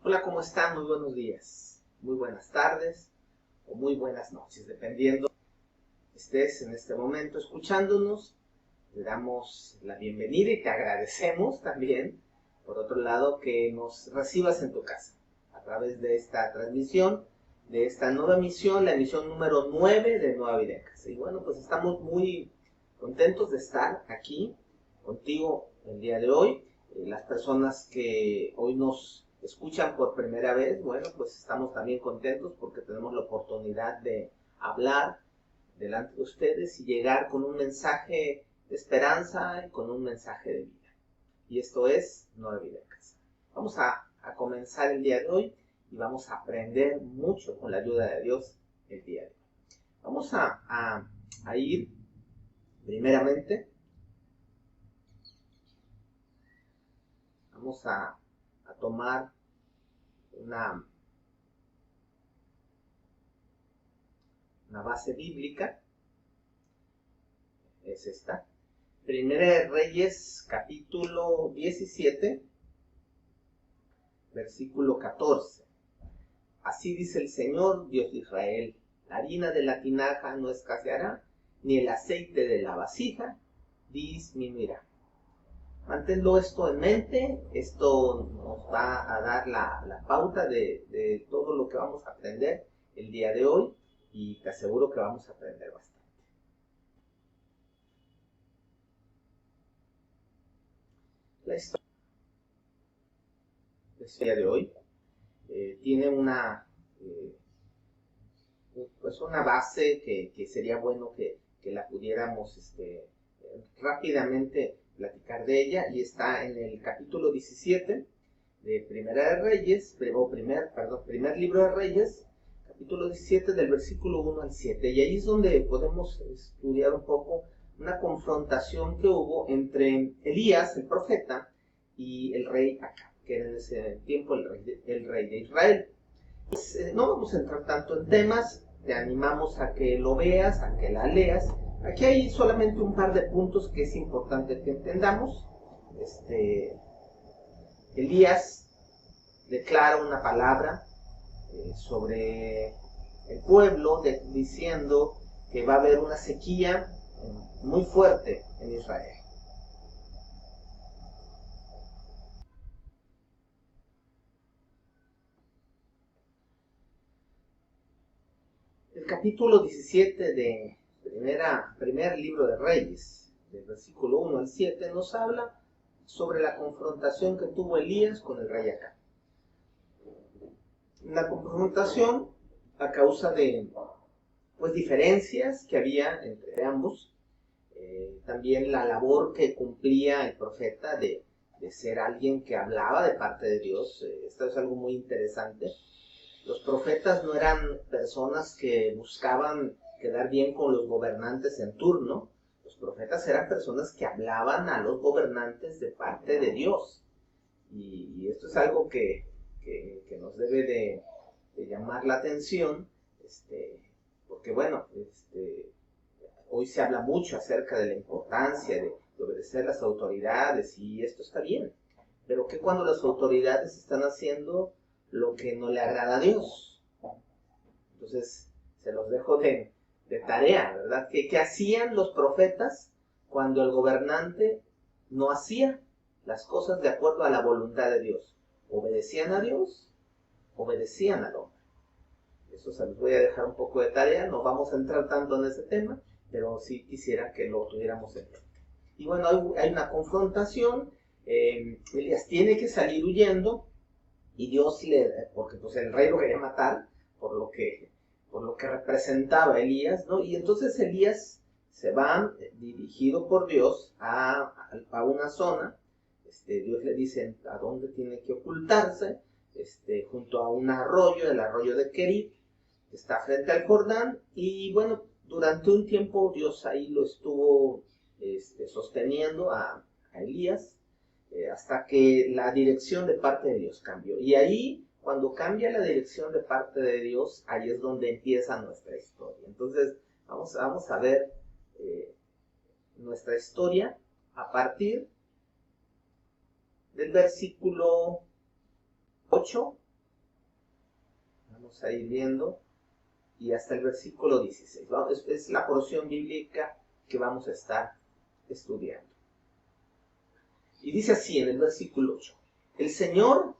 Hola, ¿cómo están? Muy buenos días, muy buenas tardes o muy buenas noches, dependiendo que estés en este momento escuchándonos. Te damos la bienvenida y te agradecemos también, por otro lado, que nos recibas en tu casa a través de esta transmisión, de esta nueva emisión, la emisión número 9 de Nueva Vida en Casa. Y bueno, pues estamos muy contentos de estar aquí contigo el día de hoy. Las personas que hoy nos escuchan por primera vez, bueno, pues estamos también contentos porque tenemos la oportunidad de hablar delante de ustedes y llegar con un mensaje de esperanza y con un mensaje de vida. Y esto es Nueva Vida en Casa. Vamos a comenzar el día de hoy y vamos a aprender mucho con la ayuda de Dios el día de hoy. Vamos a ir primeramente, vamos a tomar una base bíblica, es esta. Primera de Reyes, capítulo 17, versículo 14. Así dice el Señor, Dios de Israel: la harina de la tinaja no escaseará, ni el aceite de la vasija disminuirá. Manténlo esto en mente. Esto nos va a dar la pauta de todo lo que vamos a aprender el día de hoy, y te aseguro que vamos a aprender bastante. La historia de hoy tiene una base que sería bueno que la pudiéramos rápidamente platicar de ella, y está en el capítulo 17 de Primera de Reyes, primer libro de Reyes, capítulo 17 del versículo 1 al 7, y ahí es donde podemos estudiar un poco una confrontación que hubo entre Elías, el profeta, y el rey Acab, que era en ese tiempo el rey de Israel. No vamos a entrar tanto en temas, te animamos a que lo veas, a que la leas. Aquí hay solamente un par de puntos que es importante que entendamos. Elías declara una palabra sobre el pueblo, diciendo que va a haber una sequía muy fuerte en Israel. El capítulo 17 de primer libro de Reyes, del versículo 1 al 7, nos habla sobre la confrontación que tuvo Elías con el rey Acab. La confrontación a causa de diferencias que había entre ambos, también la labor que cumplía el profeta de ser alguien que hablaba de parte de Dios. Esto es algo muy interesante. Los profetas no eran personas que buscaban quedar bien con los gobernantes en turno. Los profetas eran personas que hablaban a los gobernantes de parte de Dios. Y esto es algo que nos debe de llamar la atención, porque bueno, hoy se habla mucho acerca de la importancia de obedecer a las autoridades, y esto está bien, pero ¿qué cuando las autoridades están haciendo lo que no le agrada a Dios? Entonces, se los dejo de tarea, ¿verdad? ¿Qué hacían los profetas cuando el gobernante no hacía las cosas de acuerdo a la voluntad de Dios? ¿Obedecían a Dios? ¿Obedecían al hombre? Eso se los voy a dejar un poco de tarea, no vamos a entrar tanto en ese tema, pero sí quisiera que lo tuviéramos en mente. Y bueno, hay una confrontación. Elías tiene que salir huyendo, y Dios porque pues el rey lo quería matar por lo que representaba Elías, ¿no? Y entonces Elías se va dirigido por Dios a una zona. Dios le dice a dónde tiene que ocultarse, junto a un arroyo, el arroyo de Kerit, que está frente al Jordán. Y bueno, durante un tiempo Dios ahí lo estuvo sosteniendo a Elías, hasta que la dirección de parte de Dios cambió. Y ahí, cuando cambia la dirección de parte de Dios, ahí es donde empieza nuestra historia. Entonces, vamos a ver nuestra historia a partir del versículo 8 Vamos a ir viendo, y hasta el versículo 16. Es la porción bíblica que vamos a estar estudiando. Y dice así en el versículo 8. El Señor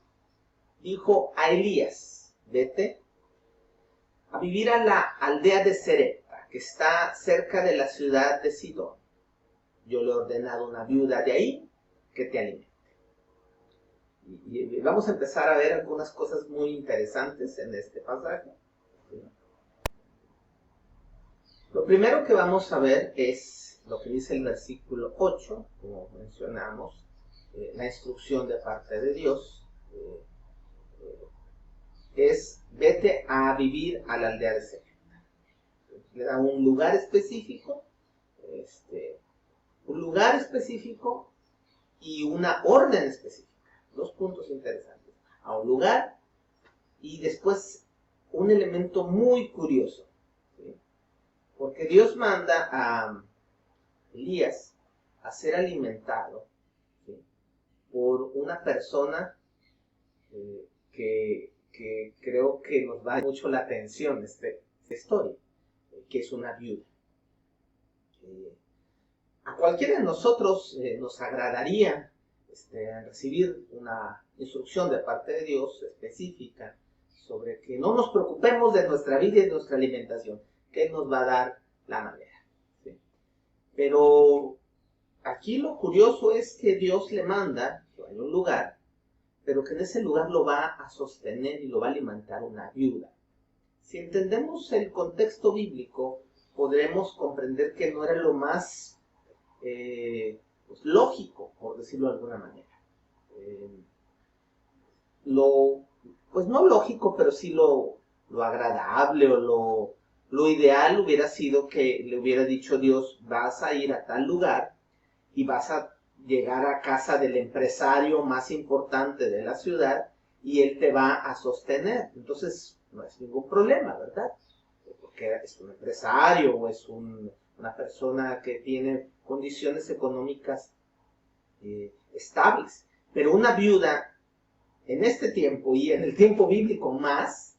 dijo a Elías, vete a vivir a la aldea de Serepta, que está cerca de la ciudad de Sidón. Yo le he ordenado a una viuda de ahí que te alimente. Y vamos a empezar a ver algunas cosas muy interesantes en este pasaje. Lo primero que vamos a ver es lo que dice el versículo 8, como mencionamos, la instrucción de parte de Dios. Es vete a vivir a la aldea de Serepta. Le da un lugar específico, y una orden específica. Dos puntos interesantes. A un lugar y después un elemento muy curioso, ¿sí? Porque Dios manda a Elías a ser alimentado, ¿sí?, por una persona que creo que nos va a llamar mucho la atención esta historia, que es una viuda. A cualquiera de nosotros nos agradaría recibir una instrucción de parte de Dios específica sobre que no nos preocupemos de nuestra vida y de nuestra alimentación, que Él nos va a dar la manera, ¿sí? Pero aquí lo curioso es que Dios le manda que vaya a un lugar, pero que en ese lugar lo va a sostener y lo va a alimentar una viuda. Si entendemos el contexto bíblico, podremos comprender que no era lo más lógico, por decirlo de alguna manera. Pues no lógico, pero sí lo agradable o lo ideal hubiera sido que le hubiera dicho Dios, vas a ir a tal lugar y vas a llegar a casa del empresario más importante de la ciudad y él te va a sostener. Entonces no es ningún problema, ¿verdad? Porque es un empresario o es una persona que tiene condiciones económicas estables. Pero una viuda en este tiempo y en el tiempo bíblico más,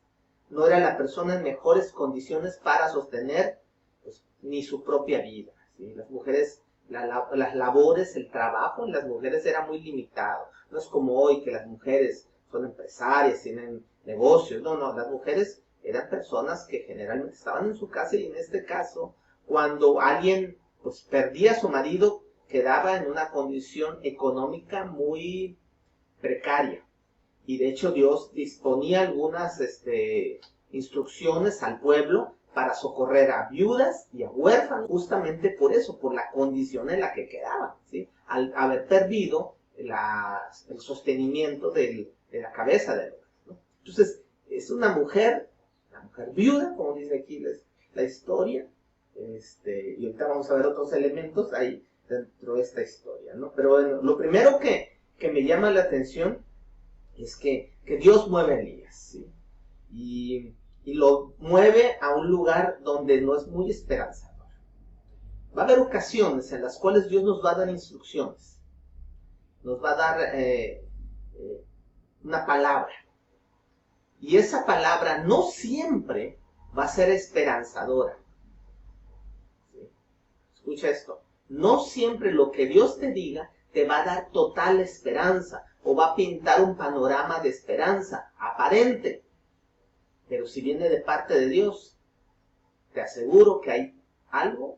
no era la persona en mejores condiciones para sostener pues, ni su propia vida, ¿sí? Las mujeres, las labores, el trabajo en las mujeres era muy limitado. No es como hoy que las mujeres son empresarias, tienen negocios. No, las mujeres eran personas que generalmente estaban en su casa, y en este caso, cuando alguien pues perdía a su marido, quedaba en una condición económica muy precaria. Y de hecho Dios disponía algunas instrucciones al pueblo para socorrer a viudas y a huérfanos, justamente por eso, por la condición en la que quedaban, ¿sí? Al haber perdido el sostenimiento de la cabeza del hogar, ¿no? Entonces, es una mujer viuda, como dice aquí la historia, y ahorita vamos a ver otros elementos ahí dentro de esta historia, ¿no? Pero bueno, lo primero que me llama la atención es que Dios mueve a Elías, ¿sí? Y lo mueve a un lugar donde no es muy esperanzador. Va a haber ocasiones en las cuales Dios nos va a dar instrucciones, nos va a dar una palabra, y esa palabra no siempre va a ser esperanzadora, ¿sí? Escucha esto, no siempre lo que Dios te diga te va a dar total esperanza, o va a pintar un panorama de esperanza aparente. Pero si viene de parte de Dios, te aseguro que hay algo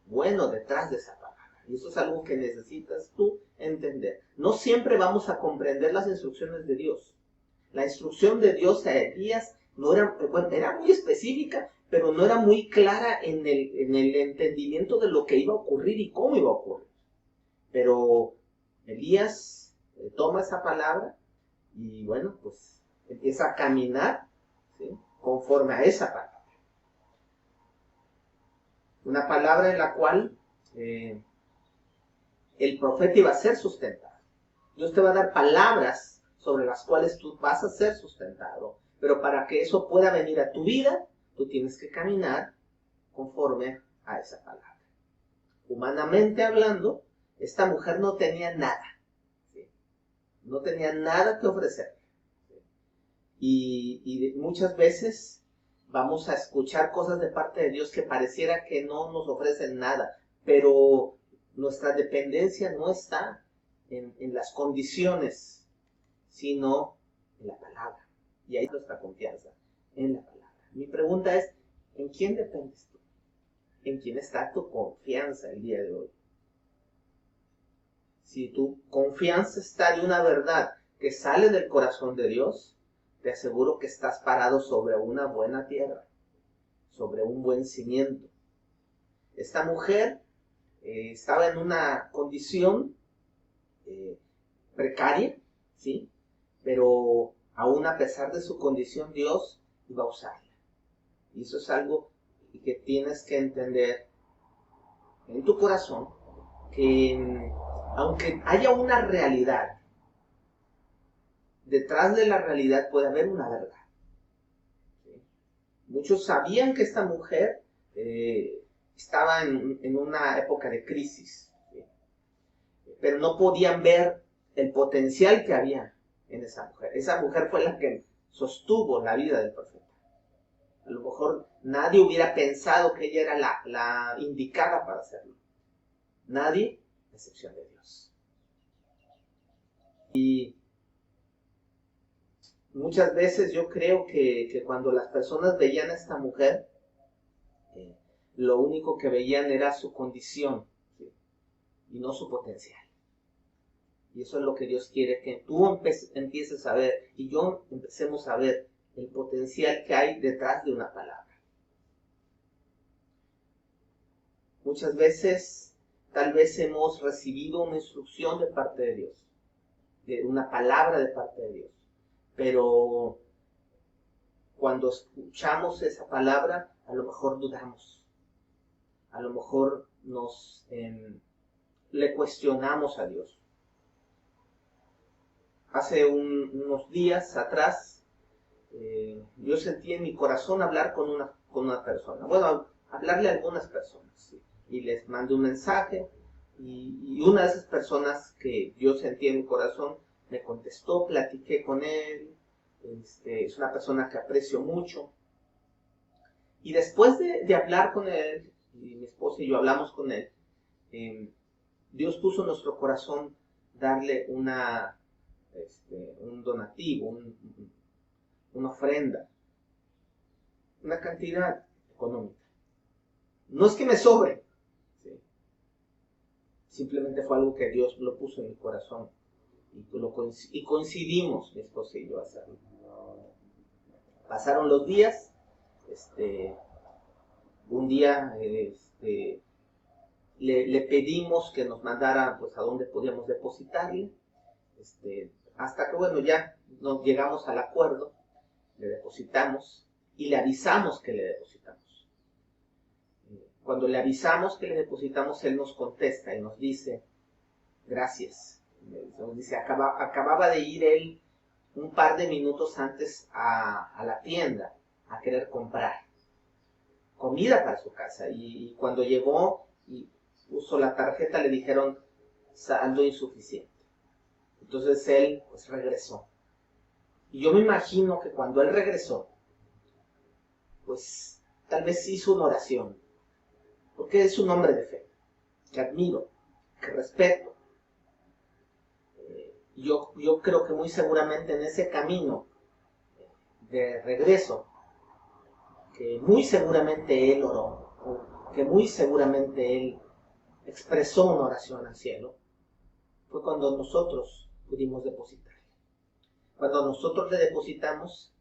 bueno detrás de esa palabra. Y eso es algo que necesitas tú entender. No siempre vamos a comprender las instrucciones de Dios. La instrucción de Dios a Elías no era, bueno, era muy específica, pero no era muy clara en el entendimiento de lo que iba a ocurrir y cómo iba a ocurrir. Pero Elías toma esa palabra y bueno, pues empieza a caminar, ¿sí?, conforme a esa palabra. Una palabra en la cual el profeta iba a ser sustentado. Dios te va a dar palabras sobre las cuales tú vas a ser sustentado, pero para que eso pueda venir a tu vida, tú tienes que caminar conforme a esa palabra. Humanamente hablando, esta mujer no tenía nada. No tenía nada que ofrecer. Y muchas veces vamos a escuchar cosas de parte de Dios que pareciera que no nos ofrecen nada, pero nuestra dependencia no está en las condiciones, sino en la palabra. Y ahí está nuestra confianza, en la palabra. Mi pregunta es, ¿en quién dependes tú? ¿En quién está tu confianza el día de hoy? Si tu confianza está en una verdad que sale del corazón de Dios, te aseguro que estás parado sobre una buena tierra, sobre un buen cimiento. Esta mujer estaba en una condición precaria, ¿sí? Pero aún a pesar de su condición, Dios iba a usarla. Y eso es algo que tienes que entender en tu corazón, que aunque haya una realidad, detrás de la realidad puede haber una verdad. ¿Sí? Muchos sabían que esta mujer estaba en una época de crisis, ¿sí? Pero no podían ver el potencial que había en esa mujer. Esa mujer fue la que sostuvo la vida del profeta. A lo mejor nadie hubiera pensado que ella era la indicada para hacerlo. Nadie, a excepción de Dios. Y muchas veces yo creo que cuando las personas veían a esta mujer, lo único que veían era su condición, ¿sí? Y no su potencial. Y eso es lo que Dios quiere, que tú empieces a ver y yo empecemos a ver el potencial que hay detrás de una palabra. Muchas veces, tal vez hemos recibido una instrucción de parte de Dios, de una palabra de parte de Dios, pero cuando escuchamos esa palabra, a lo mejor dudamos, a lo mejor le cuestionamos a Dios. Hace unos días atrás, yo sentí en mi corazón hablar con una persona. Bueno, hablarle a algunas personas, ¿sí? Y les mandé un mensaje y una de esas personas que yo sentí en mi corazón me contestó, platiqué con él. Es una persona que aprecio mucho. Y después de hablar con él, y mi esposa y yo hablamos con él, Dios puso en nuestro corazón darle un donativo, una ofrenda, una cantidad económica. No es que me sobre, ¿sí? Simplemente fue algo que Dios lo puso en mi corazón y coincidimos mi esposa y yo a hacerlo. Pasaron los días, un día le pedimos que nos mandara pues a dónde podíamos depositarle, hasta que bueno, ya nos llegamos al acuerdo, le depositamos y le avisamos que le depositamos. Cuando le avisamos que le depositamos, él nos contesta y nos dice, gracias. Nos dice, acababa de ir él un par de minutos antes a la tienda a querer comprar comida para su casa. Y cuando llegó y puso la tarjeta, le dijeron saldo insuficiente. Entonces él pues regresó. Y yo me imagino que cuando él regresó, pues tal vez hizo una oración. Porque es un hombre de fe, que admiro, que respeto. Yo creo que muy seguramente en ese camino de regreso, que muy seguramente él oró, que muy seguramente él expresó una oración al cielo, fue cuando nosotros pudimos depositarle. Cuando nosotros le depositamos,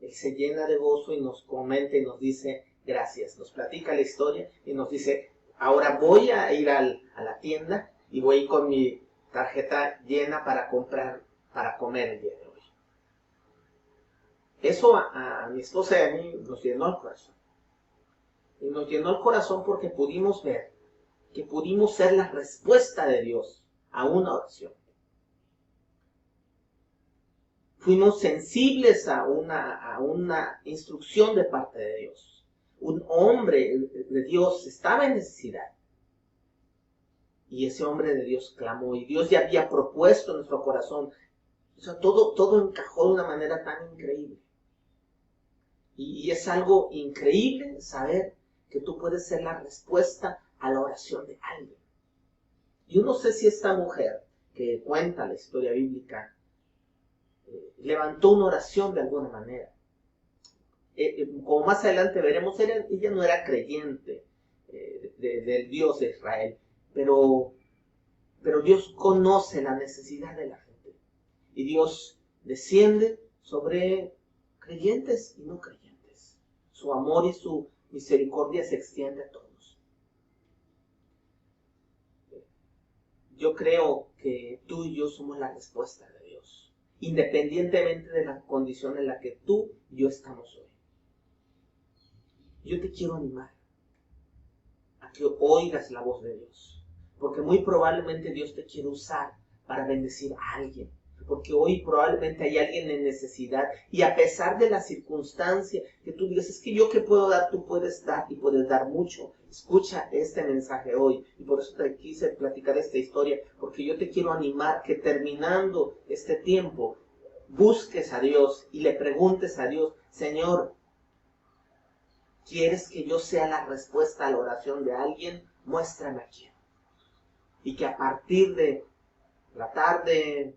él se llena de gozo y nos comenta y nos dice gracias, nos platica la historia y nos dice, ahora voy a ir a la tienda y voy con mi tarjeta llena para comprar, para comer el día de hoy. Eso a mi esposa y a mí nos llenó el corazón. Y nos llenó el corazón porque pudimos ver que pudimos ser la respuesta de Dios a una oración. Fuimos sensibles a una instrucción de parte de Dios. Un hombre de Dios estaba en necesidad. Y ese hombre de Dios clamó. Y Dios ya había propuesto en nuestro corazón O sea, todo encajó de una manera tan increíble. Y es algo increíble saber que tú puedes ser la respuesta a la oración de alguien. Yo no sé si esta mujer que cuenta la historia bíblica levantó una oración de alguna manera. Como más adelante veremos, ella no era creyente del Dios de Israel, pero Dios conoce la necesidad de la gente. Y Dios desciende sobre creyentes y no creyentes. Su amor y su misericordia se extiende a todos. Yo creo que tú y yo somos la respuesta de Dios, independientemente de la condición en la que tú y yo estamos hoy. Yo te quiero animar a que oigas la voz de Dios, porque muy probablemente Dios te quiere usar para bendecir a alguien, porque hoy probablemente hay alguien en necesidad, y a pesar de la circunstancia que tú digas, es que yo qué puedo dar, tú puedes dar y puedes dar mucho. Escucha este mensaje hoy, y por eso te quise platicar esta historia, porque yo te quiero animar que terminando este tiempo busques a Dios y le preguntes a Dios, Señor, ¿quieres que yo sea la respuesta a la oración de alguien? Muéstrame a quién. Y que a partir de la tarde,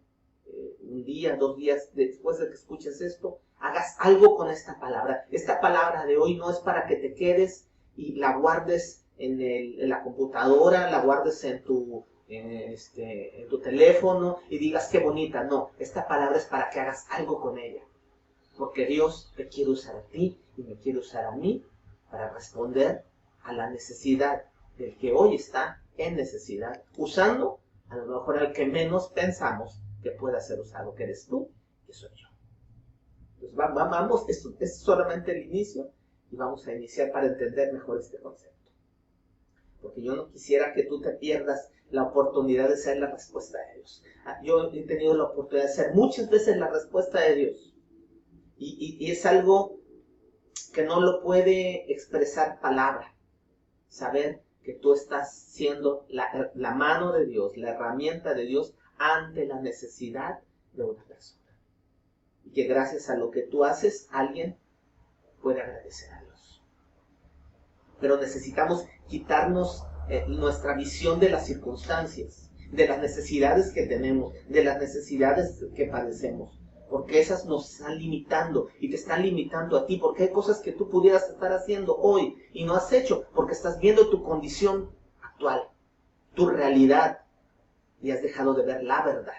un día, 2 días después de que escuches esto, hagas algo con esta palabra. Esta palabra de hoy no es para que te quedes y la guardes en la computadora, la guardes en tu teléfono y digas qué bonita. No, esta palabra es para que hagas algo con ella. Porque Dios te quiere usar a ti y me quiere usar a mí para responder a la necesidad del que hoy está en necesidad, usando a lo mejor al que menos pensamos que pueda ser usado, que eres tú, que soy yo. Entonces vamos, esto es solamente el inicio y vamos a iniciar para entender mejor este concepto. Porque yo no quisiera que tú te pierdas la oportunidad de ser la respuesta de Dios. Yo he tenido la oportunidad de ser muchas veces la respuesta de Dios. Y es algo que no lo puede expresar palabra. Saber que tú estás siendo la mano de Dios, la herramienta de Dios ante la necesidad de una persona. Y que gracias a lo que tú haces, alguien puede agradecer a Dios. Pero necesitamos quitarnos nuestra visión de las circunstancias, de las necesidades que tenemos, de las necesidades que padecemos. Porque esas nos están limitando y te están limitando a ti, porque hay cosas que tú pudieras estar haciendo hoy y no has hecho, porque estás viendo tu condición actual, tu realidad, y has dejado de ver la verdad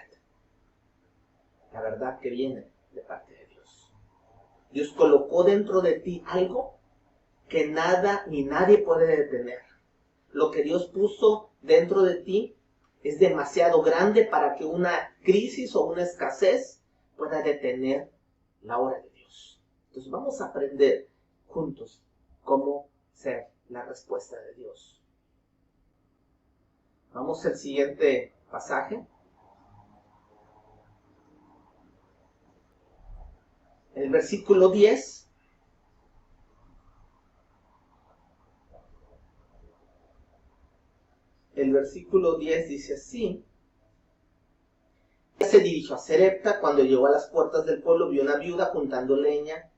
que viene de parte de Dios. Dios colocó dentro de ti algo que nada ni nadie puede detener. Lo que Dios puso dentro de ti es demasiado grande para que una crisis o una escasez pueda detener la obra de Dios. Entonces vamos a aprender juntos cómo ser la respuesta de Dios. Vamos al siguiente pasaje. El versículo 10. El versículo 10 dice así. Se dirigió a Sarepta. Cuando llegó a las puertas del pueblo, vio una viuda juntando leña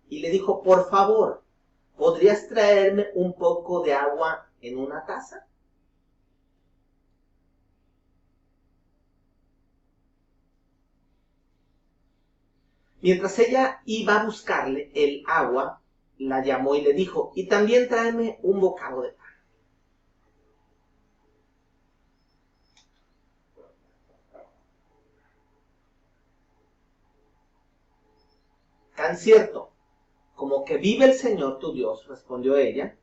y le dijo, por favor, ¿podrías traerme un poco de agua en una taza? Mientras ella iba a buscarle el agua, la llamó y le dijo, y también tráeme un bocado de pan. Tan cierto como que vive el Señor tu Dios, respondió ella,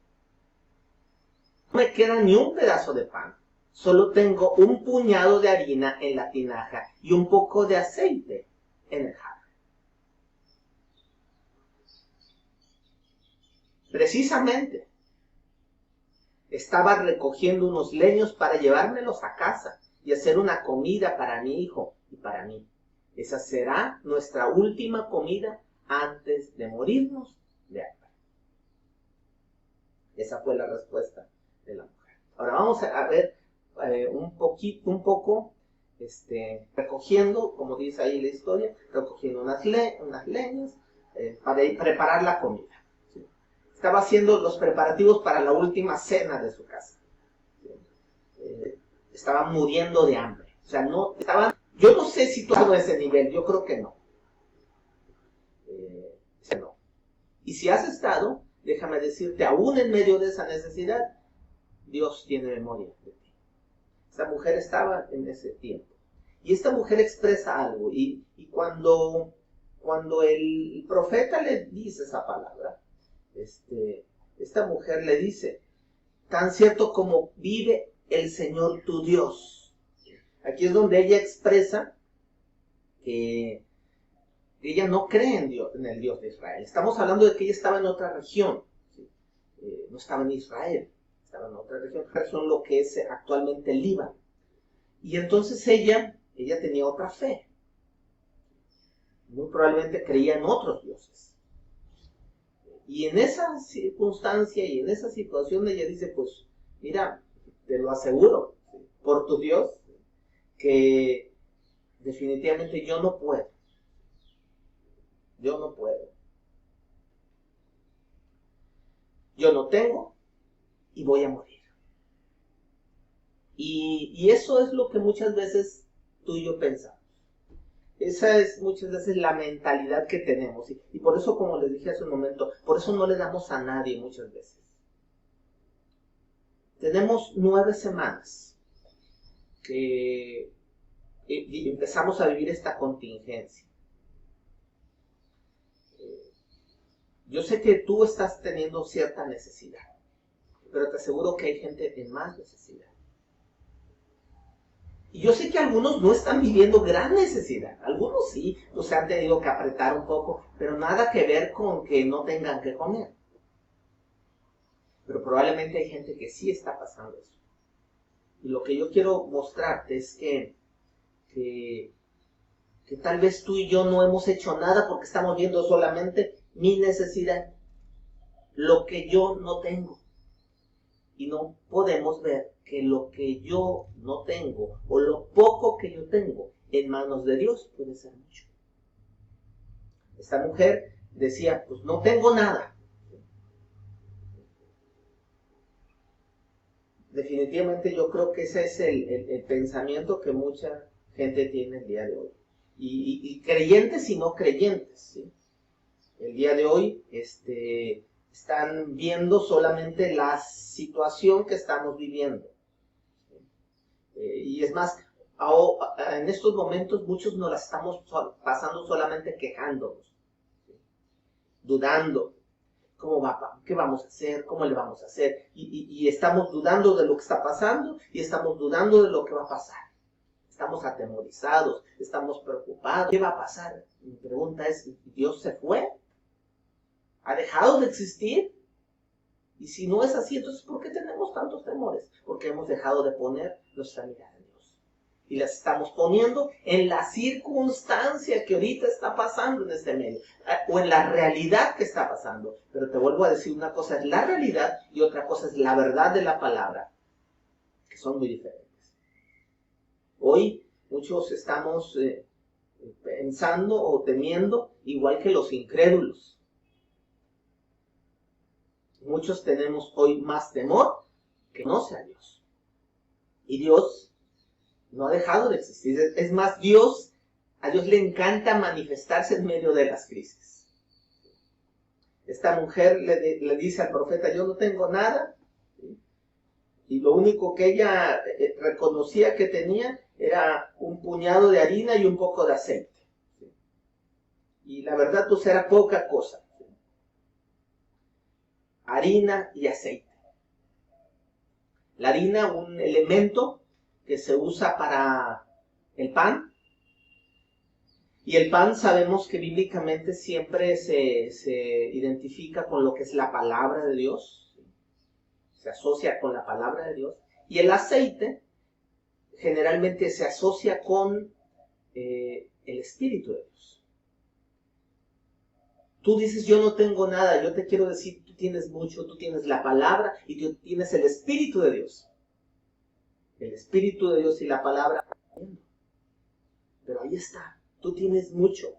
no me queda ni un pedazo de pan, solo tengo un puñado de harina en la tinaja y un poco de aceite en el jarro. Precisamente, estaba recogiendo unos leños para llevármelos a casa y hacer una comida para mi hijo y para mí. Esa será nuestra última comida antes de morirnos de hambre. Esa fue la respuesta de la mujer. Ahora vamos a ver un poco recogiendo, como dice ahí la historia, recogiendo unas leñas para preparar la comida. ¿Sí? Estaba haciendo los preparativos para la última cena de su casa. ¿Sí? Estaban muriendo de hambre. O sea, yo no sé si todo a ese nivel, yo creo que no. No. Y si has estado, déjame decirte, aún en medio de esa necesidad, Dios tiene memoria de ti. Esta mujer estaba en ese tiempo. Y esta mujer expresa algo. Y cuando el profeta le dice esa palabra, esta mujer le dice, tan cierto como vive el Señor tu Dios. Aquí es donde ella expresa que ella no cree en el Dios de Israel. Estamos hablando de que ella estaba en otra región. ¿Sí? No estaba en Israel, estaba en otra región, lo que es actualmente el Líbano. Y entonces ella tenía otra fe. Muy probablemente creía en otros dioses. Y en esa circunstancia y en esa situación ella dice, pues, mira, te lo aseguro, ¿sí? Por tu Dios, que definitivamente yo no puedo. Yo no puedo. Yo no tengo y voy a morir. Y eso es lo que muchas veces tú y yo pensamos. Esa es muchas veces la mentalidad que tenemos. Y por eso, como les dije hace un momento, por eso no le damos a nadie muchas veces. Tenemos 9 semanas que empezamos a vivir esta contingencia. Yo sé que tú estás teniendo cierta necesidad, pero te aseguro que hay gente en más necesidad. Y yo sé que algunos no están viviendo gran necesidad. Algunos sí, se han tenido que apretar un poco, pero nada que ver con que no tengan que comer. Pero probablemente hay gente que sí está pasando eso. Y lo que yo quiero mostrarte es que tal vez tú y yo no hemos hecho nada porque estamos viendo solamente mi necesidad, lo que yo no tengo. Y no podemos ver que lo que yo no tengo o lo poco que yo tengo en manos de Dios puede ser mucho. Esta mujer decía, pues no tengo nada. Definitivamente yo creo que ese es el pensamiento que mucha gente tiene el día de hoy. Y creyentes y no creyentes, ¿sí? El día de hoy están viendo solamente la situación que estamos viviendo. Y es más, en estos momentos muchos nos la estamos pasando solamente quejándonos, ¿sí? Dudando. ¿Qué vamos a hacer? ¿Cómo le vamos a hacer? Y estamos dudando de lo que está pasando y estamos dudando de lo que va a pasar. Estamos atemorizados, estamos preocupados. ¿Qué va a pasar? Mi pregunta es, ¿Dios se fue? ¿Ha dejado de existir? Y si no es así, entonces ¿por qué tenemos tantos temores? Porque hemos dejado de poner nuestra mirada en Dios. Y las estamos poniendo en la circunstancia que ahorita está pasando en este medio, o en la realidad que está pasando. Pero te vuelvo a decir, una cosa es la realidad y otra cosa es la verdad de la palabra, que son muy diferentes. Hoy muchos estamos pensando o temiendo igual que los incrédulos. Muchos tenemos hoy más temor que no sea Dios. Y Dios no ha dejado de existir. Es más, a Dios le encanta manifestarse en medio de las crisis. Esta mujer le dice al profeta, yo no tengo nada. Y lo único que ella reconocía que tenía era un puñado de harina y un poco de aceite. Y la verdad, pues era poca cosa. Harina y aceite. La harina, un elemento que se usa para el pan. Y el pan sabemos que bíblicamente siempre se identifica con lo que es la palabra de Dios. Se asocia con la palabra de Dios. Y el aceite generalmente se asocia con el Espíritu de Dios. Tú dices, yo no tengo nada. Yo te quiero decir, tú tienes mucho. Tú tienes la palabra y tú tienes el Espíritu de Dios. El Espíritu de Dios y la palabra. Pero ahí está, tú tienes mucho.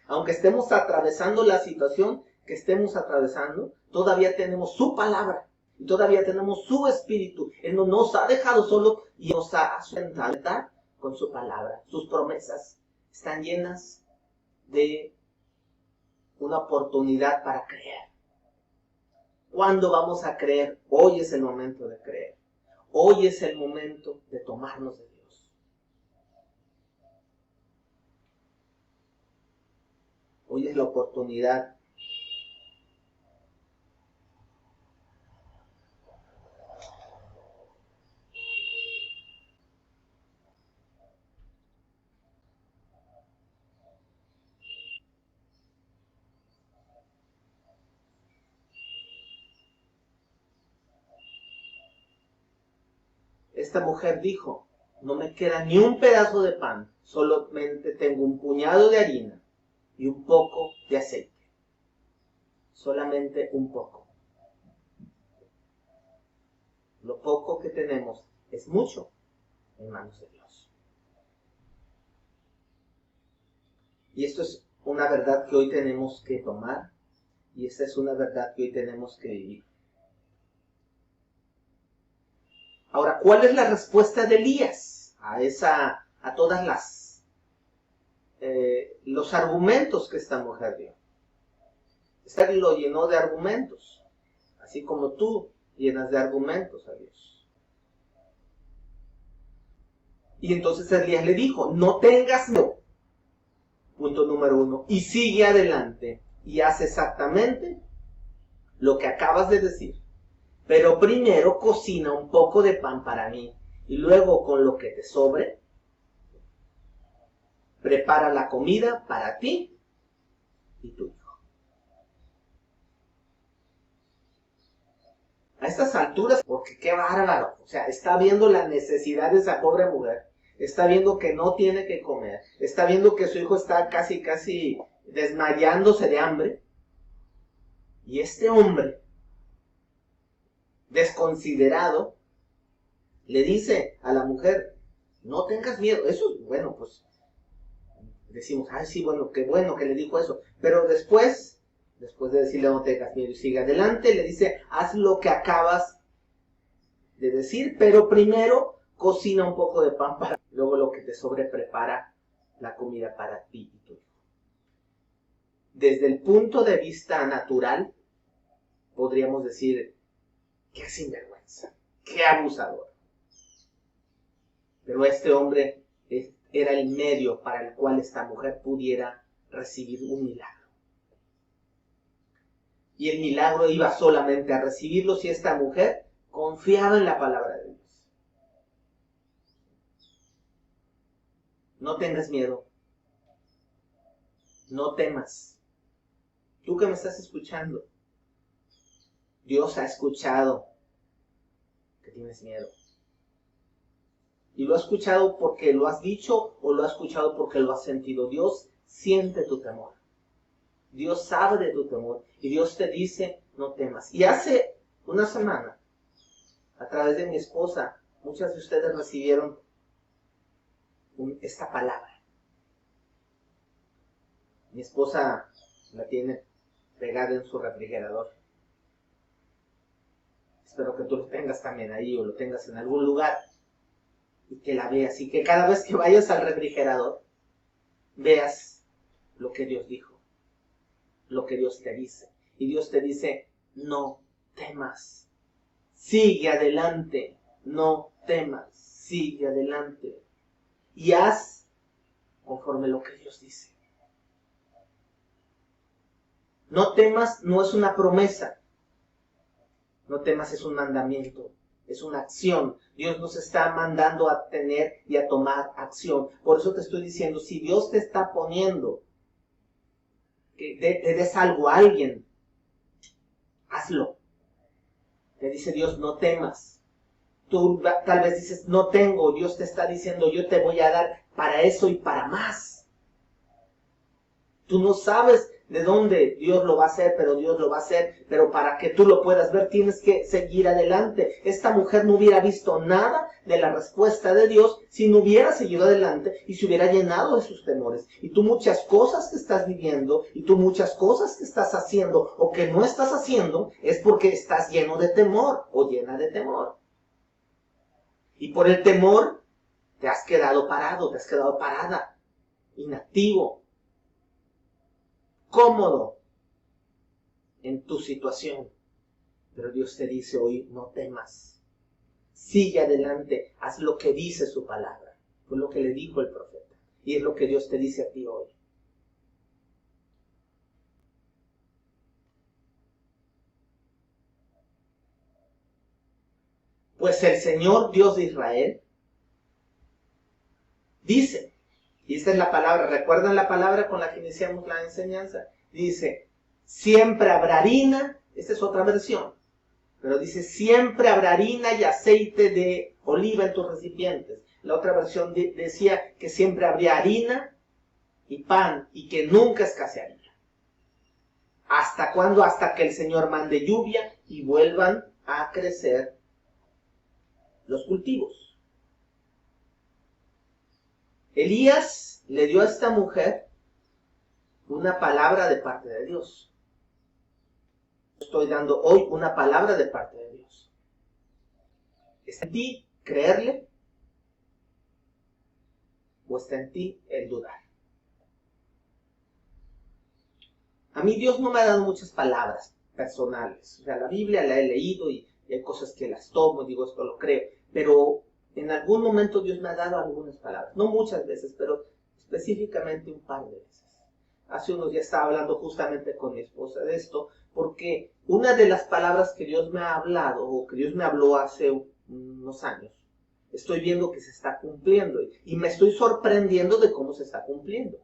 Aunque estemos atravesando la situación que estemos atravesando, todavía tenemos su palabra. Y todavía tenemos su espíritu. Él no nos ha dejado solo y nos ha sustentado con su palabra. Sus promesas están llenas de una oportunidad para creer. ¿Cuándo vamos a creer? Hoy es el momento de creer. Hoy es el momento de tomarnos de Dios. Hoy es la oportunidad. Esta mujer dijo, no me queda ni un pedazo de pan, solamente tengo un puñado de harina y un poco de aceite. Solamente un poco. Lo poco que tenemos es mucho en manos de Dios. Y esto es una verdad que hoy tenemos que tomar y esta es una verdad que hoy tenemos que vivir. Ahora, ¿cuál es la respuesta de Elías a todas los argumentos que esta mujer dio? Esta lo llenó de argumentos, así como tú llenas de argumentos a Dios. Y entonces Elías le dijo, no tengas miedo, punto número 1, y sigue adelante y haz exactamente lo que acabas de decir. Pero primero cocina un poco de pan para mí y luego con lo que te sobre, prepara la comida para ti y tu hijo. A estas alturas, porque qué bárbaro, o sea, está viendo la necesidad de esa pobre mujer, está viendo que no tiene que comer, está viendo que su hijo está casi desmayándose de hambre, y este hombre desconsiderado le dice a la mujer, no tengas miedo. Eso, bueno, pues decimos, ay sí, bueno que le dijo eso, pero después de decirle no tengas miedo y sigue adelante, le dice, haz lo que acabas de decir, pero primero cocina un poco de pan para luego lo que te sobre prepara la comida para ti y tu hijo. Desde el punto de vista natural, podríamos decir, qué sinvergüenza, qué abusador. Pero este hombre era el medio para el cual esta mujer pudiera recibir un milagro. Y el milagro iba solamente a recibirlo si esta mujer confiaba en la palabra de Dios. No tengas miedo. No temas. Tú que me estás escuchando, Dios ha escuchado que tienes miedo. Y lo ha escuchado porque lo has dicho o lo ha escuchado porque lo has sentido. Dios siente tu temor. Dios sabe de tu temor. Y Dios te dice, no temas. Y hace una semana, a través de mi esposa, muchas de ustedes recibieron esta palabra. Mi esposa la tiene pegada en su refrigerador. Espero que tú lo tengas también ahí o lo tengas en algún lugar y que la veas y que cada vez que vayas al refrigerador veas lo que Dios dijo, lo que Dios te dice. Y Dios te dice, no temas, sigue adelante, no temas, sigue adelante y haz conforme lo que Dios dice. No temas no es una promesa. No temas es un mandamiento, es una acción. Dios nos está mandando a tener y a tomar acción. Por eso te estoy diciendo, si Dios te está poniendo que te des algo a alguien, hazlo. Te dice Dios, no temas. Tú tal vez dices, no tengo. Dios te está diciendo, yo te voy a dar para eso y para más. Tú no sabes de dónde Dios lo va a hacer, pero Dios lo va a hacer. Pero para que tú lo puedas ver, tienes que seguir adelante. Esta mujer no hubiera visto nada de la respuesta de Dios si no hubiera seguido adelante y se hubiera llenado de sus temores. Y tú muchas cosas que estás viviendo, y tú muchas cosas que estás haciendo o que no estás haciendo, es porque estás lleno de temor o llena de temor. Y por el temor te has quedado parado, te has quedado parada, inactivo, cómodo en tu situación. Pero Dios te dice hoy, no temas, sigue adelante, haz lo que dice su palabra. Fue lo que le dijo el profeta. Y es lo que Dios te dice a ti hoy. Pues el Señor Dios de Israel dice, y esta es la palabra, ¿recuerdan la palabra con la que iniciamos la enseñanza? Dice, siempre habrá harina, esta es otra versión, pero dice, siempre habrá harina y aceite de oliva en tus recipientes. La otra versión decía que siempre habría harina y pan y que nunca escasearía. ¿Hasta cuándo? Hasta que el Señor mande lluvia y vuelvan a crecer los cultivos. Elías le dio a esta mujer una palabra de parte de Dios. Estoy dando hoy una palabra de parte de Dios. ¿Está en ti creerle? ¿O está en ti el dudar? A mí Dios no me ha dado muchas palabras personales. O sea, la Biblia la he leído y hay cosas que las tomo y digo, esto lo creo. Pero en algún momento Dios me ha dado algunas palabras. No muchas veces, pero específicamente un par de veces. Hace unos días estaba hablando justamente con mi esposa de esto, porque una de las palabras que Dios me ha hablado, o que Dios me habló hace unos años, estoy viendo que se está cumpliendo y me estoy sorprendiendo de cómo se está cumpliendo.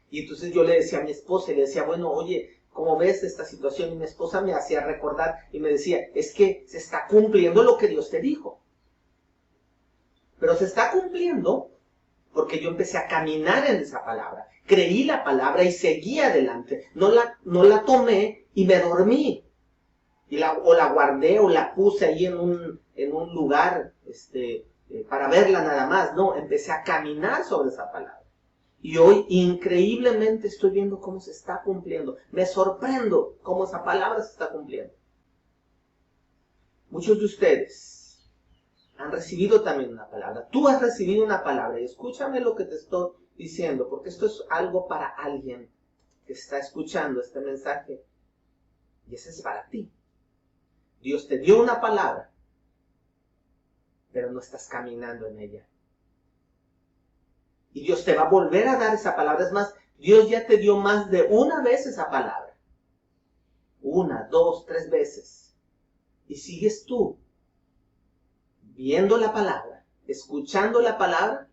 Y entonces yo le decía a mi esposa, y le decía, bueno, oye, ¿cómo ves esta situación? Y mi esposa me hacía recordar y me decía, es que se está cumpliendo lo que Dios te dijo. Pero se está cumpliendo porque yo empecé a caminar en esa palabra. Creí la palabra y seguí adelante. No la tomé y me dormí. O la guardé o la puse ahí en un lugar para verla nada más. No, empecé a caminar sobre esa palabra. Y hoy increíblemente estoy viendo cómo se está cumpliendo. Me sorprendo cómo esa palabra se está cumpliendo. Muchos de ustedes han recibido también una palabra. Tú has recibido una palabra y escúchame lo que te estoy diciendo, porque esto es algo para alguien que está escuchando este mensaje y ese es para ti. Dios te dio una palabra, pero no estás caminando en ella. Y Dios te va a volver a dar esa palabra. Es más, Dios ya te dio más de una vez esa palabra. 1, 2, 3 veces. Y sigues tú viendo la palabra, escuchando la palabra,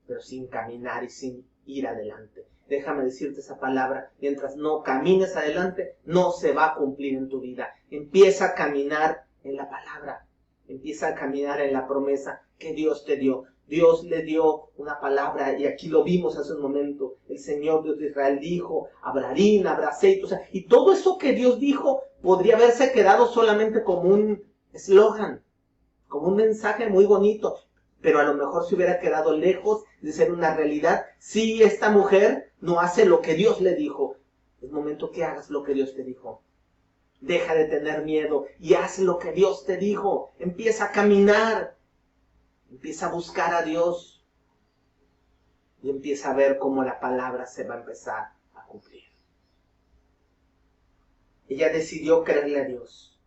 pero sin caminar y sin ir adelante. Déjame decirte esa palabra, mientras no camines adelante, no se va a cumplir en tu vida. Empieza a caminar en la palabra, empieza a caminar en la promesa que Dios te dio. Dios le dio una palabra y aquí lo vimos hace un momento. El Señor Dios de Israel dijo, habrá harina, habrá aceite. O sea, y todo eso que Dios dijo podría haberse quedado solamente como un eslogan, como un mensaje muy bonito, pero a lo mejor se hubiera quedado lejos de ser una realidad si esta mujer no hace lo que Dios le dijo. Es momento que hagas lo que Dios te dijo. Deja de tener miedo y haz lo que Dios te dijo. Empieza a caminar. Empieza a buscar a Dios. Y empieza a ver cómo la palabra se va a empezar a cumplir. Ella decidió creerle a Dios.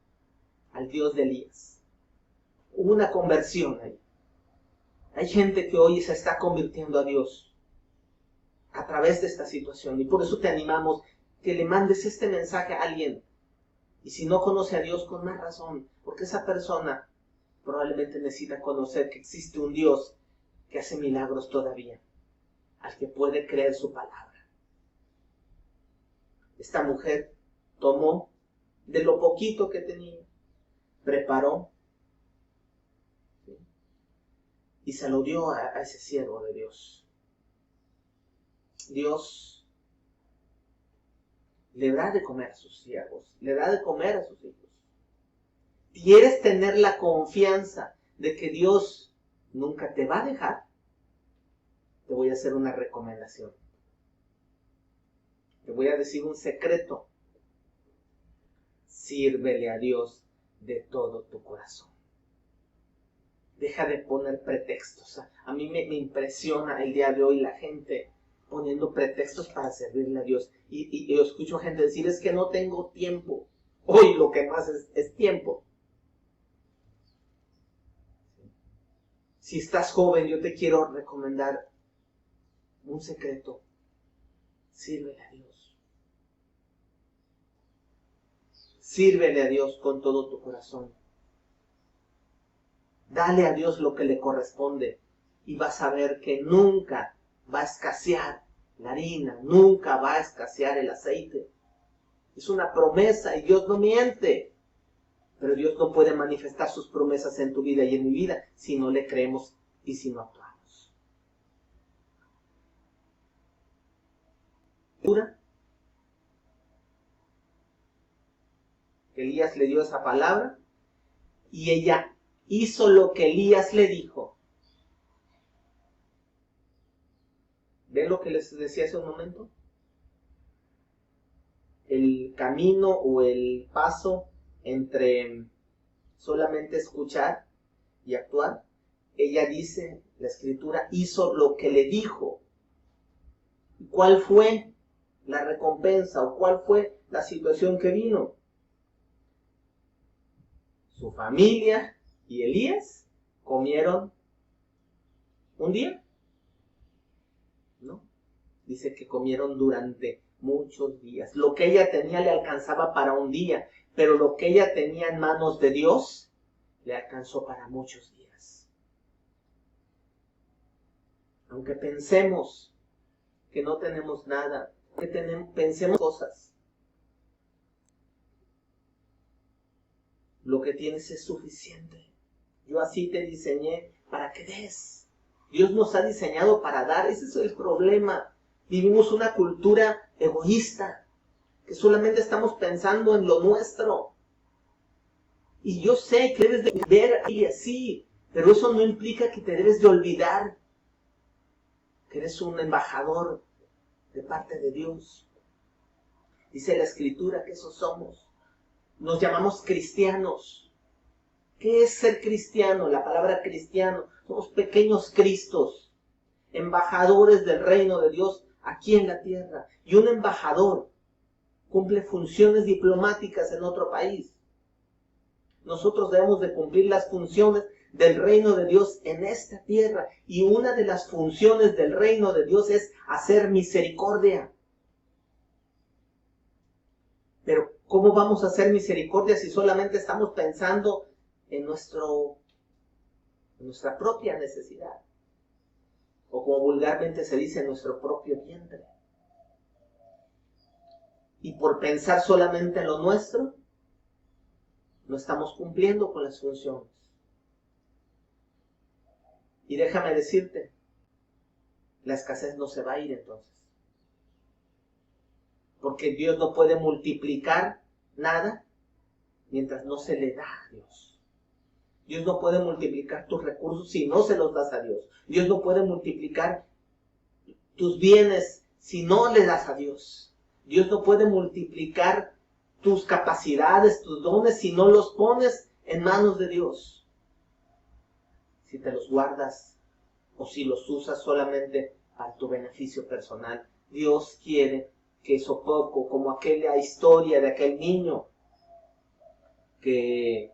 Al Dios de Elías. Hubo una conversión ahí. Hay gente que hoy se está convirtiendo a Dios a través de esta situación. Y por eso te animamos que le mandes este mensaje a alguien. Y si no conoce a Dios, con más razón. Porque esa persona probablemente necesita conocer que existe un Dios que hace milagros todavía. Al que puede creer su palabra. Esta mujer tomó de lo poquito que tenía. Preparó. Y se lo dio a ese siervo de Dios. Dios le da de comer a sus siervos, le da de comer a sus hijos. ¿Quieres tener la confianza de que Dios nunca te va a dejar? Te voy a hacer una recomendación. Te voy a decir un secreto. Sírvele a Dios de todo tu corazón. Deja de poner pretextos. A mí me impresiona el día de hoy la gente poniendo pretextos para servirle a Dios. Y yo escucho gente decir, es que no tengo tiempo. Hoy lo que más es tiempo. Si estás joven, yo te quiero recomendar un secreto. Sírvele a Dios. Sírvele a Dios con todo tu corazón. Dale a Dios lo que le corresponde y vas a ver que nunca va a escasear la harina, nunca va a escasear el aceite. Es una promesa y Dios no miente. Pero Dios no puede manifestar sus promesas en tu vida y en mi vida si no le creemos y si no actuamos. Elías le dio esa palabra y ella hizo lo que Elías le dijo. ¿Ven lo que les decía hace un momento? El camino o el paso entre solamente escuchar y actuar. Ella dice, la escritura, hizo lo que le dijo. ¿Cuál fue la recompensa o cuál fue la situación que vino? Su familia y Elías comieron un día. ¿No? Dice que comieron durante muchos días. Lo que ella tenía le alcanzaba para un día, pero lo que ella tenía en manos de Dios le alcanzó para muchos días. Aunque pensemos que no tenemos nada, pensemos cosas, lo que tienes es suficiente. Yo así te diseñé para que des. Dios nos ha diseñado para dar, ese es el problema. Vivimos una cultura egoísta, que solamente estamos pensando en lo nuestro. Y yo sé que debes de ver ahí así, pero eso no implica que te debes de olvidar que eres un embajador de parte de Dios. Dice la Escritura que eso somos. Nos llamamos cristianos. ¿Qué es ser cristiano? La palabra cristiano. Somos pequeños Cristos, embajadores del reino de Dios aquí en la tierra. Y un embajador cumple funciones diplomáticas en otro país. Nosotros debemos de cumplir las funciones del reino de Dios en esta tierra. Y una de las funciones del reino de Dios es hacer misericordia. Pero ¿cómo vamos a hacer misericordia si solamente estamos pensando en nuestra propia necesidad? O como vulgarmente se dice, en nuestro propio vientre. Y por pensar solamente en lo nuestro, no estamos cumpliendo con las funciones. Y déjame decirte, la escasez no se va a ir entonces. Porque Dios no puede multiplicar nada mientras no se le da a Dios. Dios no puede multiplicar tus recursos si no se los das a Dios. Dios no puede multiplicar tus bienes si no le das a Dios. Dios no puede multiplicar tus capacidades, tus dones, si no los pones en manos de Dios. Si te los guardas o si los usas solamente para tu beneficio personal. Dios quiere que eso poco, como aquella historia de aquel niño que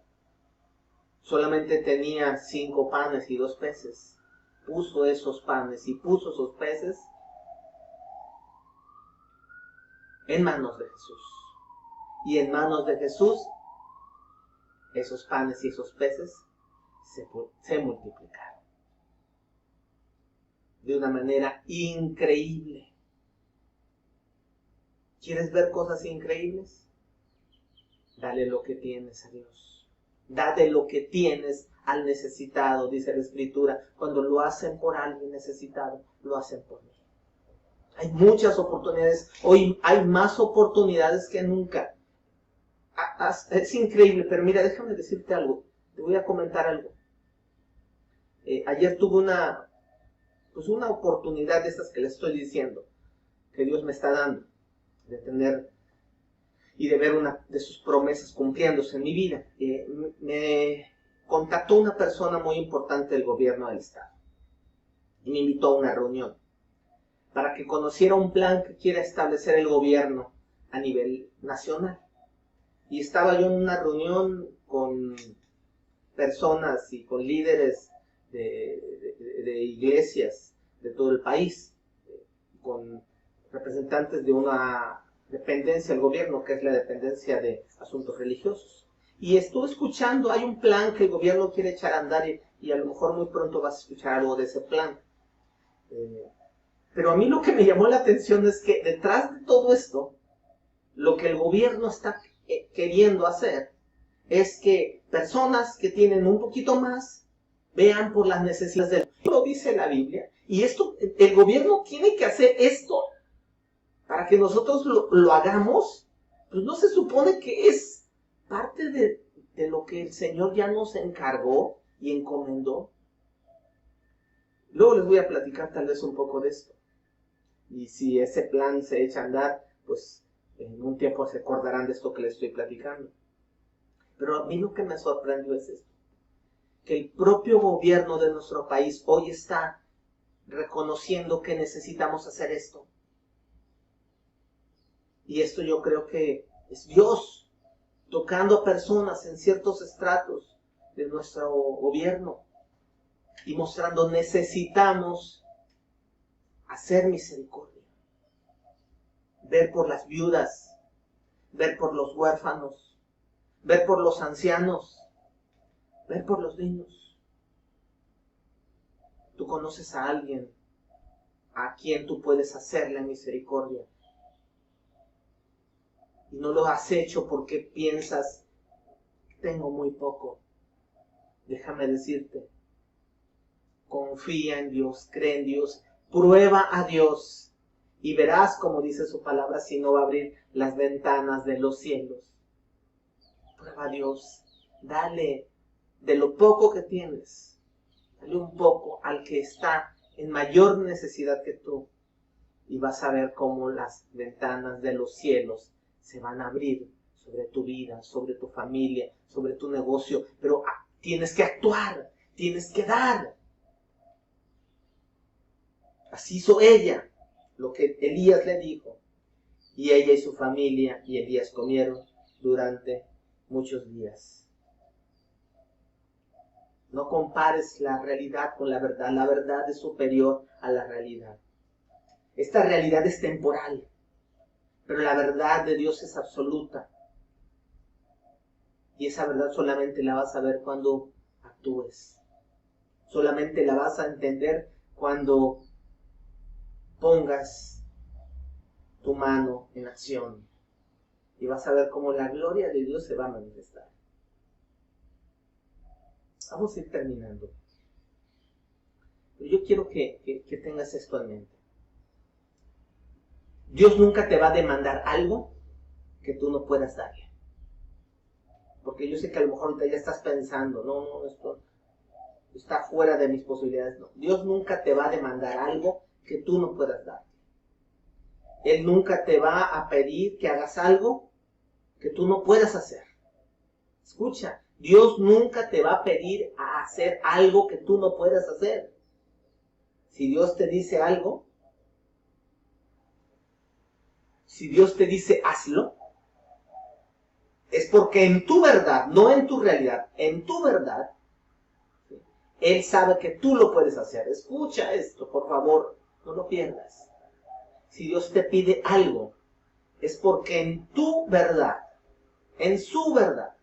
solamente tenía 5 panes y 2 peces, puso esos panes y puso esos peces en manos de Jesús. Y en manos de Jesús, esos panes y esos peces se multiplicaron de una manera increíble. ¿Quieres ver cosas increíbles? Dale lo que tienes a Dios. Dale lo que tienes al necesitado, dice la Escritura. Cuando lo hacen por alguien necesitado, lo hacen por mí. Hay muchas oportunidades. Hoy hay más oportunidades que nunca. Es increíble, pero mira, déjame decirte algo. Te voy a comentar algo. Ayer tuve una oportunidad de estas que les estoy diciendo, que Dios me está dando, de tener y de ver una de sus promesas cumpliéndose en mi vida. Me contactó una persona muy importante del gobierno del estado y me invitó a una reunión para que conociera un plan que quiere establecer el gobierno a nivel nacional. Y estaba yo en una reunión con personas y con líderes de iglesias de todo el país, con representantes de una dependencia del gobierno, que es la dependencia de asuntos religiosos. Y estuve escuchando, hay un plan que el gobierno quiere echar a andar y a lo mejor muy pronto vas a escuchar algo de ese plan. Pero a mí lo que me llamó la atención es que detrás de todo esto, lo que el gobierno está queriendo hacer es que personas que tienen un poquito más vean por las necesidades del mundo, lo dice la Biblia, y esto, el gobierno tiene que hacer esto para que nosotros lo hagamos. Pues no se supone que es parte de lo que el Señor ya nos encargó y encomendó. Luego les voy a platicar tal vez un poco de esto. Y si ese plan se echa a andar, pues en un tiempo se acordarán de esto que les estoy platicando. Pero a mí lo que me sorprendió es esto, que el propio gobierno de nuestro país hoy está reconociendo que necesitamos hacer esto. Y esto yo creo que es Dios tocando a personas en ciertos estratos de nuestro gobierno y mostrando necesitamos hacer misericordia, ver por las viudas, ver por los huérfanos, ver por los ancianos, ver por los niños. Tú conoces a alguien a quien tú puedes hacerle misericordia y no lo has hecho porque piensas, tengo muy poco. Déjame decirte, confía en Dios, cree en Dios, prueba a Dios y verás, como dice su palabra, si no va a abrir las ventanas de los cielos. Prueba a Dios, dale de lo poco que tienes, dale un poco al que está en mayor necesidad que tú y vas a ver cómo las ventanas de los cielos se van a abrir sobre tu vida, sobre tu familia, sobre tu negocio, pero tienes que actuar, tienes que dar. Así hizo ella, lo que Elías le dijo, y ella y su familia y Elías comieron durante muchos días. No compares la realidad con la verdad es superior a la realidad. Esta realidad es temporal, pero la verdad de Dios es absoluta. Y esa verdad solamente la vas a ver cuando actúes. Solamente la vas a entender cuando pongas tu mano en acción. Y vas a ver cómo la gloria de Dios se va a manifestar. Vamos a ir terminando. Pero yo quiero que tengas esto en mente. Dios nunca te va a demandar algo que tú no puedas darle. Porque yo sé que a lo mejor ahorita ya estás pensando, no, esto está fuera de mis posibilidades. No. Dios nunca te va a demandar algo que tú no puedas darle. Él nunca te va a pedir que hagas algo que tú no puedas hacer. Escucha, Dios nunca te va a pedir a hacer algo que tú no puedas hacer. Si Dios te dice algo, si Dios te dice hazlo, es porque en tu verdad, no en tu realidad, en tu verdad, Él sabe que tú lo puedes hacer. Escucha esto, por favor, no lo pierdas. Si Dios te pide algo, es porque en tu verdad, en su verdad,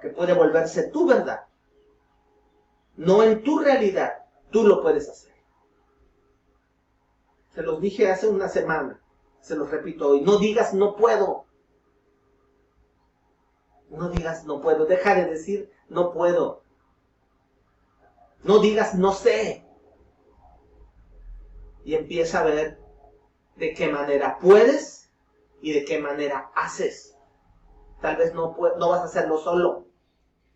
que puede volverse tu verdad, no en tu realidad, tú lo puedes hacer. Se los dije hace una semana, se los repito hoy, no digas no puedo. No digas no puedo, deja de decir no puedo. No digas no sé. y empieza a ver de qué manera puedes y de qué manera haces. Tal vez no vas a hacerlo solo.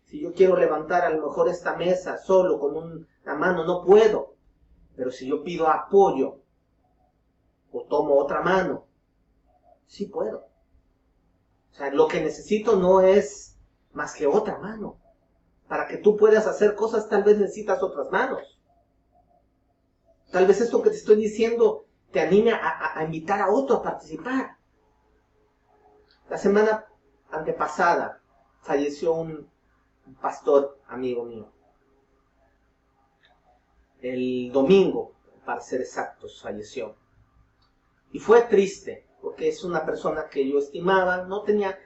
Si yo quiero levantar a lo mejor esta mesa solo con una mano, no puedo. Pero si yo pido apoyo o tomo otra mano, sí puedo. O sea, lo que necesito no es más que otra mano. Para que tú puedas hacer cosas, tal vez necesitas otras manos. Tal vez esto que te estoy diciendo te anime a invitar a otro a participar. La semana antepasada falleció un pastor amigo mío. El domingo, para ser exactos, falleció. Y fue triste, porque es una persona que yo estimaba, no tenía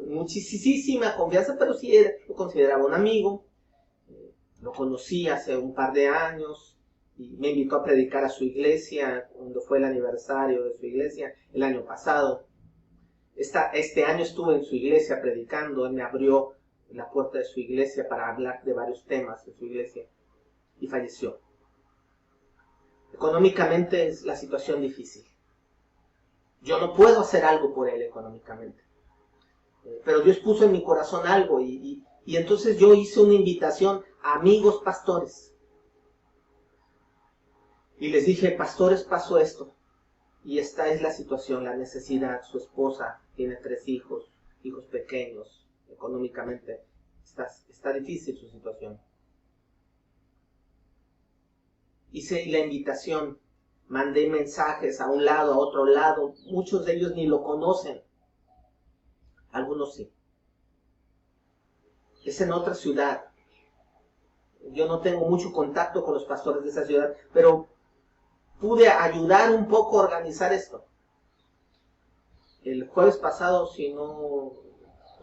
muchísima confianza, pero sí lo consideraba un amigo. Lo conocí hace un par de años y me invitó a predicar a su iglesia cuando fue el aniversario de su iglesia el año pasado. Este año estuve en su iglesia predicando, él me abrió la puerta de su iglesia para hablar de varios temas de su iglesia y falleció. Económicamente es la situación difícil. Yo no puedo hacer algo por él económicamente. Pero Dios puso en mi corazón algo y entonces yo hice una invitación a amigos pastores. Y les dije, pastores, pasó esto. Y esta es la situación, la necesidad. Su esposa tiene 3 hijos, hijos pequeños. Económicamente está difícil su situación. Hice la invitación, mandé mensajes a un lado, a otro lado. Muchos de ellos ni lo conocen. Algunos sí. Es en otra ciudad. Yo no tengo mucho contacto con los pastores de esa ciudad, pero pude ayudar un poco a organizar esto. El jueves pasado, si no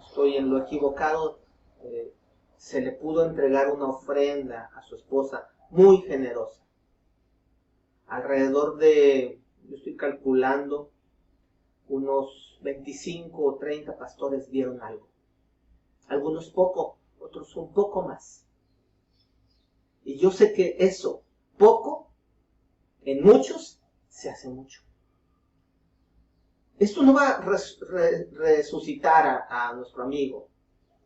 estoy en lo equivocado, se le pudo entregar una ofrenda a su esposa muy generosa. Alrededor de, yo estoy calculando, unos 25 o 30 pastores dieron algo. Algunos poco, otros un poco más. Y yo sé que eso, poco, en muchos, se hace mucho. Esto no va a resucitar a nuestro amigo,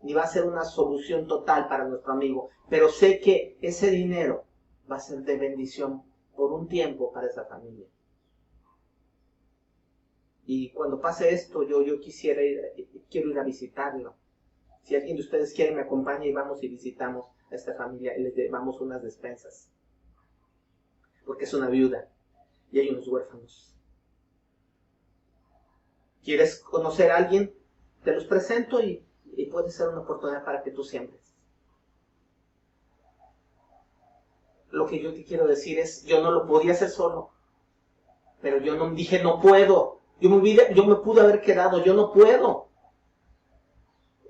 ni va a ser una solución total para nuestro amigo, pero sé que ese dinero va a ser de bendición por un tiempo para esa familia. Y cuando pase esto, yo quiero ir a visitarlo. Si alguien de ustedes quiere, me acompaña y vamos y visitamos a esta familia y les llevamos unas despensas. Porque es una viuda y hay unos huérfanos. ¿Quieres conocer a alguien? Te los presento y puede ser una oportunidad para que tú siembres. Lo que yo te quiero decir es, yo no lo podía hacer solo, pero yo no dije, no puedo. Yo me pude haber quedado, yo no puedo.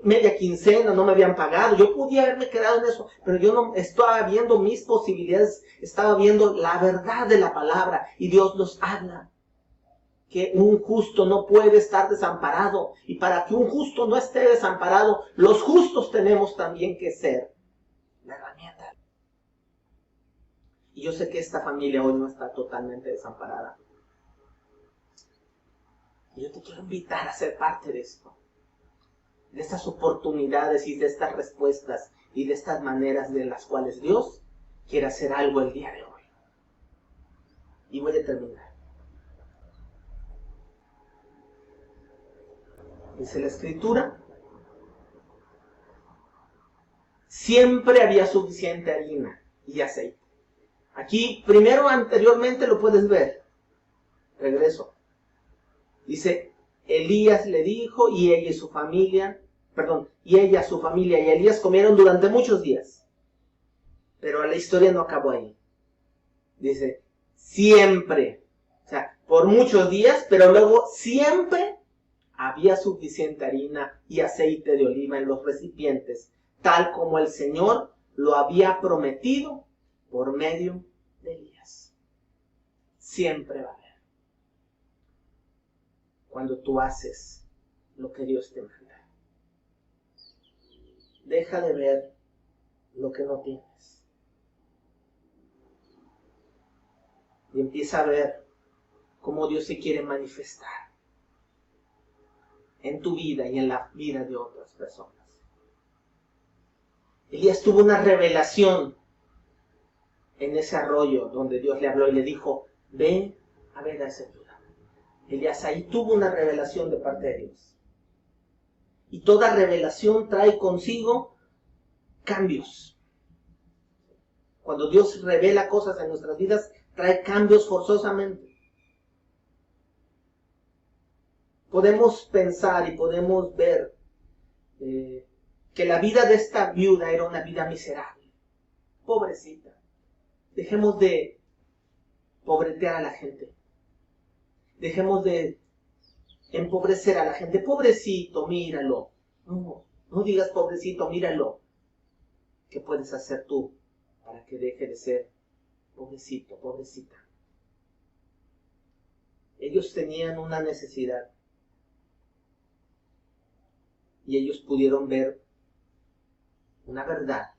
Media quincena no me habían pagado, yo podía haberme quedado en eso, pero yo no estaba viendo mis posibilidades, estaba viendo la verdad de la palabra y Dios nos habla. Que un justo no puede estar desamparado. Y para que un justo no esté desamparado, los justos tenemos también que ser la herramienta. Y yo sé que esta familia hoy no está totalmente desamparada. Y yo te quiero invitar a ser parte de esto. De estas oportunidades y de estas respuestas y de estas maneras de las cuales Dios quiere hacer algo el día de hoy. Y voy a terminar. Dice la Escritura, siempre había suficiente harina y aceite. Aquí, anteriormente lo puedes ver. Regreso. Dice, Elías le dijo y ella y su familia y Elías comieron durante muchos días. Pero la historia no acabó ahí. Dice, siempre, o sea, por muchos días, pero luego siempre había suficiente harina y aceite de oliva en los recipientes, tal como el Señor lo había prometido por medio de Elías. Siempre va a haber. Cuando tú haces lo que Dios te manda. Deja de ver lo que no tienes. y empieza a ver cómo Dios se quiere manifestar en tu vida y en la vida de otras personas. Elías tuvo una revelación en ese arroyo donde Dios le habló y le dijo, ven a ver a esa viuda. Elías ahí tuvo una revelación de parte de Dios. Y toda revelación trae consigo cambios. Cuando Dios revela cosas en nuestras vidas, trae cambios forzosamente. Podemos pensar y podemos ver que la vida de esta viuda era una vida miserable. Pobrecita. Dejemos de pobretear a la gente. Dejemos de empobrecer a la gente. Pobrecito, míralo. No digas pobrecito, míralo. ¿Qué puedes hacer tú para que deje de ser pobrecito, pobrecita? Ellos tenían una necesidad. Y ellos pudieron ver una verdad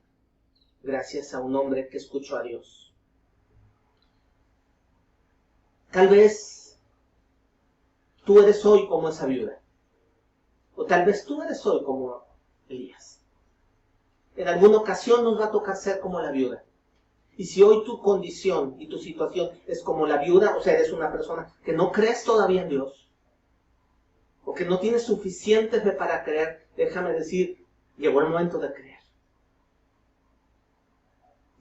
gracias a un hombre que escuchó a Dios. Tal vez tú eres hoy como esa viuda. O tal vez tú eres hoy como Elías. En alguna ocasión nos va a tocar ser como la viuda. Y si hoy tu condición y tu situación es como la viuda, o sea, eres una persona que no crees todavía en Dios, o que no tienes suficiente fe para creer, déjame decir, llegó el momento de creer.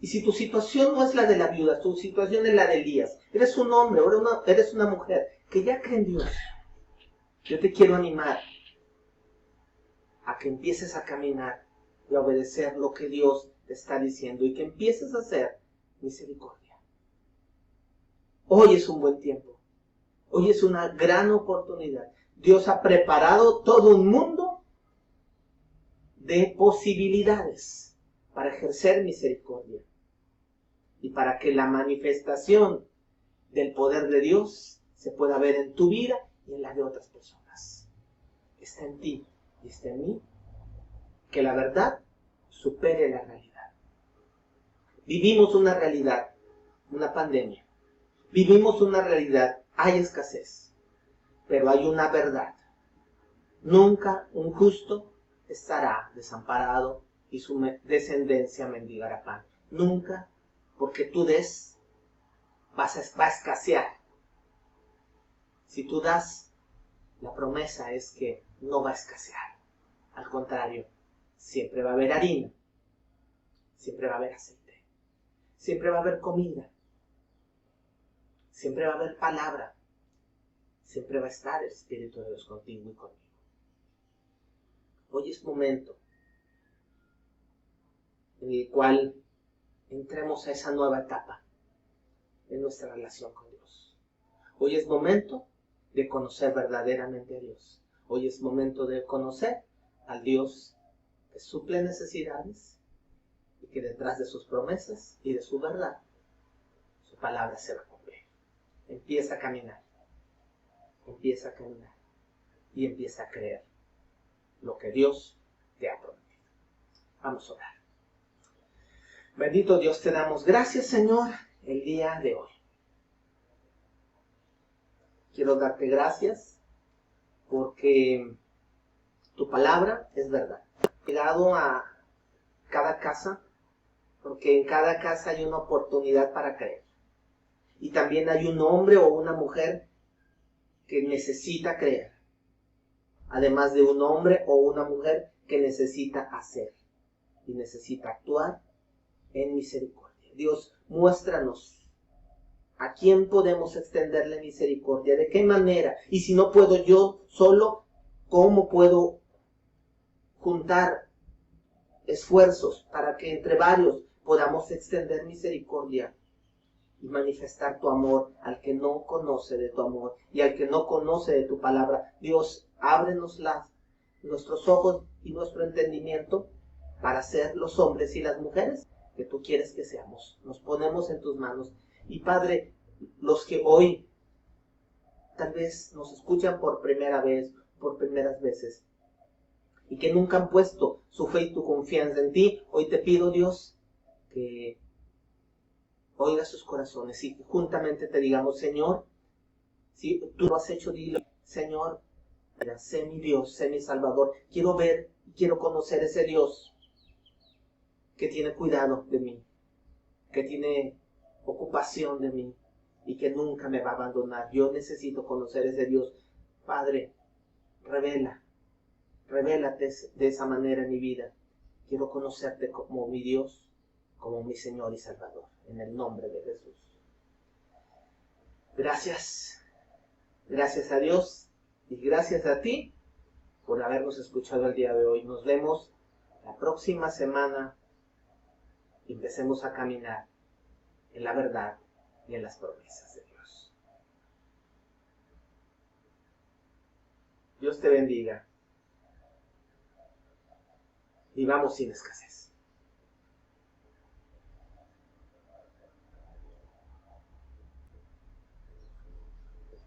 Y si tu situación no es la de la viuda, tu situación es la de Elías, eres un hombre, eres una mujer que ya cree en Dios, yo te quiero animar a que empieces a caminar y a obedecer lo que Dios te está diciendo y que empieces a hacer misericordia. Hoy es un buen tiempo. Hoy es una gran oportunidad. Dios ha preparado todo un mundo de posibilidades para ejercer misericordia y para que la manifestación del poder de Dios se pueda ver en tu vida y en la de otras personas. Está en ti y está en mí que la verdad supere la realidad. Vivimos una realidad, una pandemia. Vivimos una realidad, hay escasez, pero hay una verdad. Nunca un justo estará desamparado y su descendencia mendigará pan. Nunca, porque tú des, va a escasear. Si tú das, la promesa es que no va a escasear. Al contrario, siempre va a haber harina, siempre va a haber aceite, siempre va a haber comida, siempre va a haber palabra, siempre va a estar el Espíritu de Dios contigo y conmigo. Hoy es momento en el cual entremos a esa nueva etapa en nuestra relación con Dios. Hoy es momento de conocer verdaderamente a Dios. Hoy es momento de conocer al Dios que suple necesidades y que detrás de sus promesas y de su verdad, su palabra se va a cumplir. Empieza a caminar y empieza a creer lo que Dios te ha prometido. Vamos a orar. Bendito Dios, te damos gracias, Señor, el día de hoy. Quiero darte gracias porque tu palabra es verdad. He llegado a cada casa porque en cada casa hay una oportunidad para creer. Y también hay un hombre o una mujer que necesita creer. Además de un hombre o una mujer que necesita hacer y necesita actuar en misericordia. Dios, muéstranos a quién podemos extenderle misericordia, de qué manera. Y si no puedo yo solo, ¿cómo puedo juntar esfuerzos para que entre varios podamos extender misericordia y manifestar tu amor al que no conoce de tu amor y al que no conoce de tu palabra? Dios, ábrenos nuestros ojos y nuestro entendimiento para ser los hombres y las mujeres que tú quieres que seamos. Nos ponemos en tus manos. Y Padre, los que hoy tal vez nos escuchan por primera vez, por primeras veces, y que nunca han puesto su fe y tu confianza en ti, hoy te pido, Dios, que oiga sus corazones y juntamente te digamos, Señor, si tú lo has hecho, dilo, Señor, mira, sé mi Dios, sé mi Salvador. Quiero ver y quiero conocer ese Dios que tiene cuidado de mí, que tiene ocupación de mí y que nunca me va a abandonar. Yo necesito conocer ese Dios. Padre, revélate de esa manera en mi vida. Quiero conocerte como mi Dios, como mi Señor y Salvador, en el nombre de Jesús. Gracias, gracias a Dios y gracias a ti por habernos escuchado el día de hoy. Nos vemos la próxima semana y empecemos a caminar en la verdad y en las promesas de Dios. Dios te bendiga. Vivamos sin escasez.